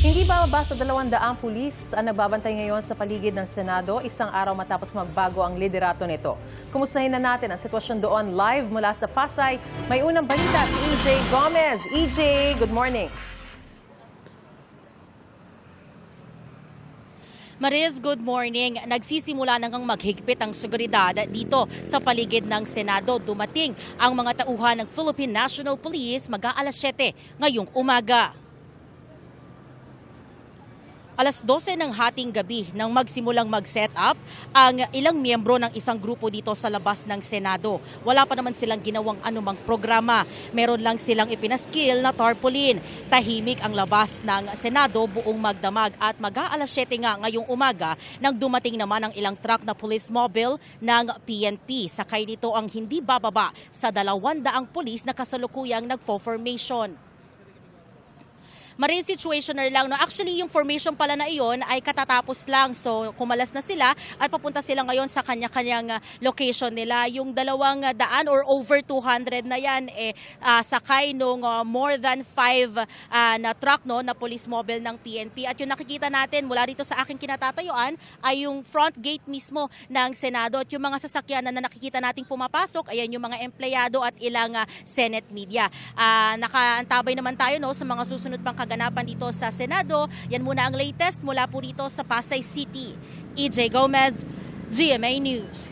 Hindi bababa sa 200 pulis ang nagbabantay ngayon sa paligid ng Senado, isang araw matapos magbago ang liderato nito. Kumustahin na natin ang sitwasyon doon live mula sa Pasay. May unang balita si EJ Gomez. EJ, good morning. Mariz, good morning. Nagsisimula na ngang maghigpit ang seguridad dito sa paligid ng Senado. Dumating ang mga tauhan ng Philippine National Police mag-aalas 7 ngayong umaga. Alas 12 ng hating gabi nang magsimulang mag-set up ang ilang miyembro ng isang grupo dito sa labas ng Senado. Wala pa naman silang ginawang anumang programa. Meron lang silang ipinaskil na tarpaulin. Tahimik ang labas ng Senado buong magdamag at mag-aalas 7 nga ngayong umaga nang dumating naman ang ilang truck na police mobile ng PNP. Sakay nito ang hindi bababa sa 200 pulis na kasalukuyang nagfo-formation. Marine situationer lang. No? Actually, yung formation pala na iyon ay katatapos lang. So, kumalas na sila at papunta sila ngayon sa kanya-kanyang location nila. Yung 200 or over 200 na yan, sakay nung more than 5 na truck no, na police mobile ng PNP. At yung nakikita natin mula rito sa aking kinatatayuan ay yung front gate mismo ng Senado. At yung mga sasakyan na nakikita nating pumapasok, ayan yung mga empleyado at ilang Senate media. Nakaantabay naman tayo no, sa mga susunod pang kaganapan dito sa Senado. Yan muna ang latest mula po dito sa Pasay City. EJ Gomez, GMA News.